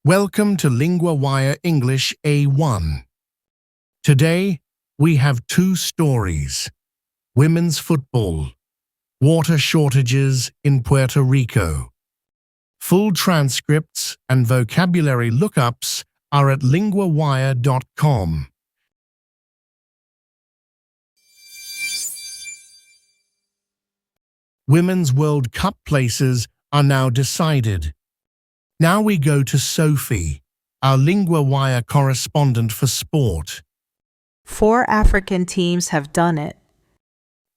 Welcome to LinguaWire English A1. Today, we have two stories: women's football, water shortages in Puerto Rico. Full transcripts and vocabulary lookups are at LinguaWire.com. Women's World Cup places are now decided. Now we go to Sophie, our LinguaWire correspondent for sport. 4 African teams have done it.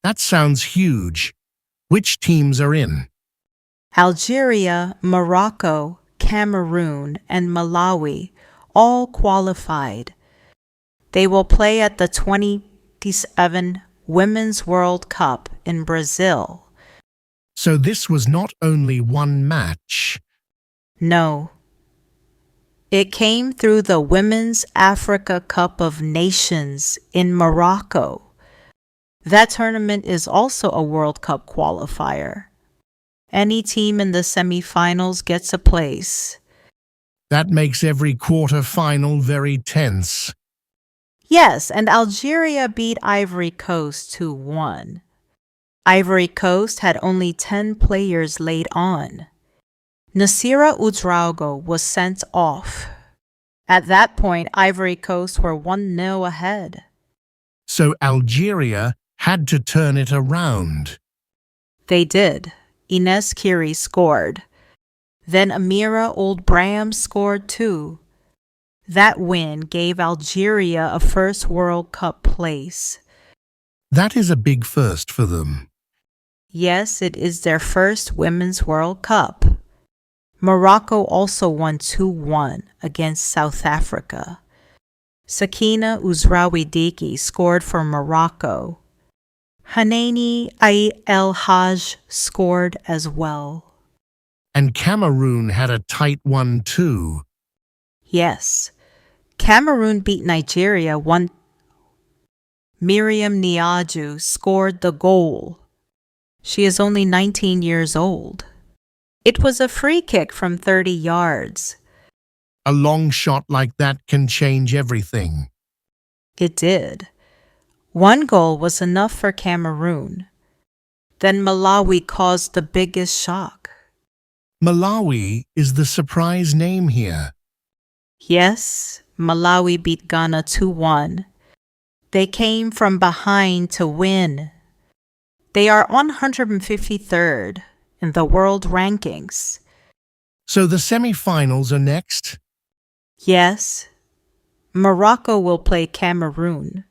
That sounds huge. Which teams are in? Algeria, Morocco, Cameroon, and Malawi all qualified. They will play at the 2027 Women's World Cup in Brazil. So this was not only one match. No. It came through the Women's Africa Cup of Nations in Morocco. That tournament is also a World Cup qualifier. Any team in the semifinals gets a place. That makes every quarter-final very tense. Yes, and Algeria beat Ivory Coast 2-1. Ivory Coast had only 10 players laid on. Nasira Ouedraogo was sent off. At that point, Ivory Coast were 1-0 ahead. So Algeria had to turn it around. They did. Ines Kiri scored. Then Amira Old Braham scored too. That win gave Algeria a first World Cup place. That is a big first for them. Yes, it is their first Women's World Cup. Morocco also won 2-1 against South Africa. Sakina Ouzraoui scored for Morocco. Hanani El Haj scored as well. And Cameroon had a tight one too. Yes, Cameroon beat Nigeria 1. Miriam Niaju scored the goal. She is only 19 years old. It was a free kick from 30 yards. A long shot like that can change everything. It did. 1 goal was enough for Cameroon. Then Malawi caused the biggest shock. Malawi is the surprise name here. Yes, Malawi beat Ghana 2-1. They came from behind to win. They are 153rd in the world rankings. So the semi-finals are next? Yes. Morocco will play Cameroon.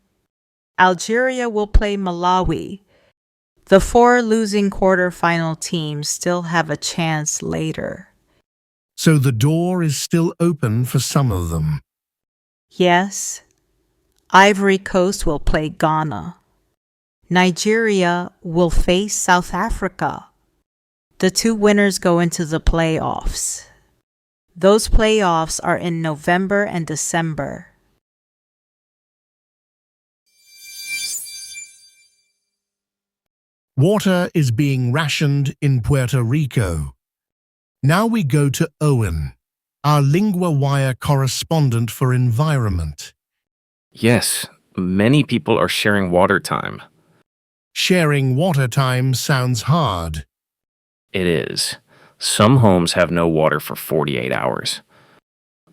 Algeria will play Malawi. The 4 losing quarterfinal teams still have a chance later. So the door is still open for some of them. Yes. Ivory Coast will play Ghana. Nigeria will face South Africa. The 2 winners go into the playoffs. Those playoffs are in November and December. Water is being rationed in Puerto Rico. Now we go to Owen, our LinguaWire correspondent for environment. Yes, many people are sharing water time. Sharing water time sounds hard. It is. Some homes have no water for 48 hours.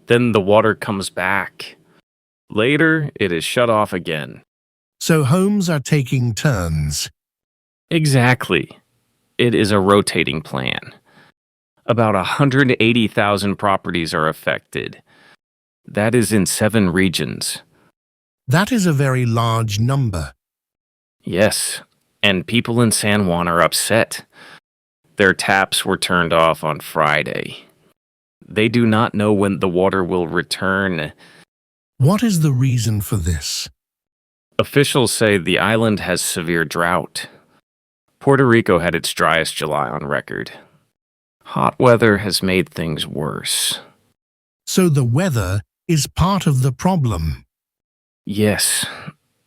Then the water comes back. Later, it is shut off again. So homes are taking turns. Exactly. It is a rotating plan. About 180,000 properties are affected. That is in 7 regions. That is a very large number. Yes, and people in San Juan are upset. Their taps were turned off on Friday. They do not know when the water will return. What is the reason for this? Officials say the island has severe drought. Puerto Rico had its driest July on record. Hot weather has made things worse. So the weather is part of the problem. Yes,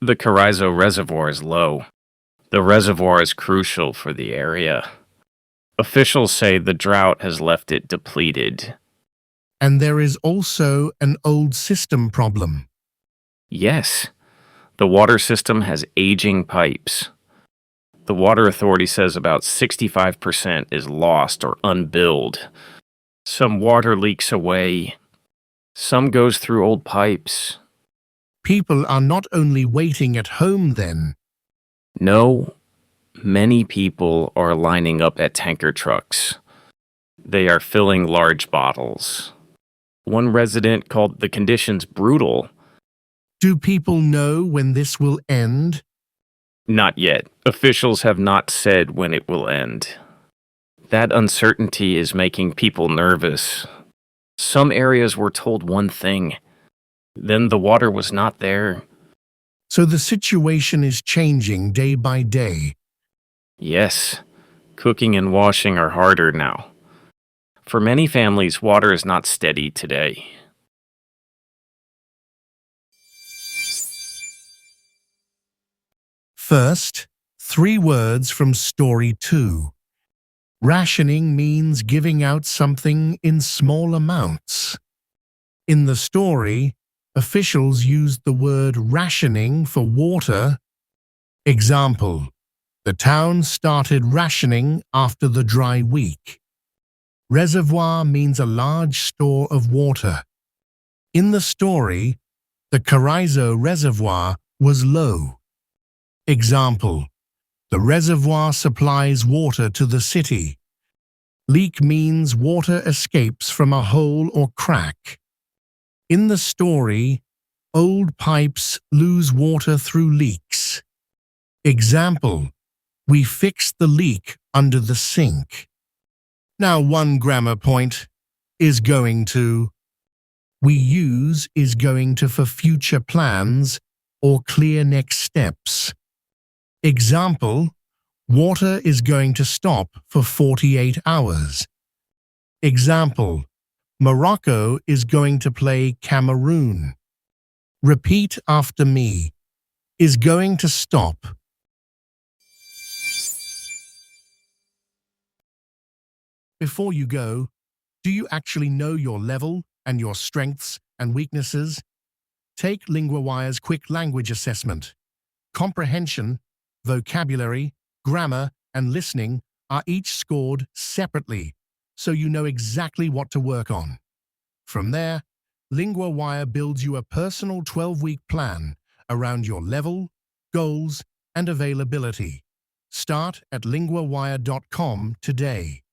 the Carrizo Reservoir is low. The reservoir is crucial for the area. Officials say the drought has left it depleted. And there is also an old system problem. Yes, the water system has aging pipes. The water authority says about 65% is lost or unbilled. Some water leaks away. Some goes through old pipes. People are not only waiting at home then. No, many people are lining up at tanker trucks. They are filling large bottles. One resident called the conditions brutal. Do people know when this will end? Not yet. Officials have not said when it will end. That uncertainty is making people nervous. Some areas were told one thing. Then the water was not there. So the situation is changing day by day. Yes, cooking and washing are harder now. For many families, water is not steady today. First, 3 words from Story 2. Rationing means giving out something in small amounts. In the story, officials used the word rationing for water. Example: the town started rationing after the dry week. Reservoir means a large store of water. In the story, the Carrizo Reservoir was low. Example: the reservoir supplies water to the city. Leak means water escapes from a hole or crack. In the story, old pipes lose water through leaks. Example: we fixed the leak under the sink. Now, one grammar point: is going to. We use is going to for future plans or clear next steps. Example: water is going to stop for 48 hours. Example: Morocco is going to play Cameroon. Repeat after me: is going to stop. Before you go, do you actually know your level and your strengths and weaknesses? Take LinguaWire's quick language assessment. Comprehension, vocabulary, grammar, and listening are each scored separately, so you know exactly what to work on. From there, LinguaWire builds you a personal 12-week plan around your level, goals, and availability. Start at linguawire.com today.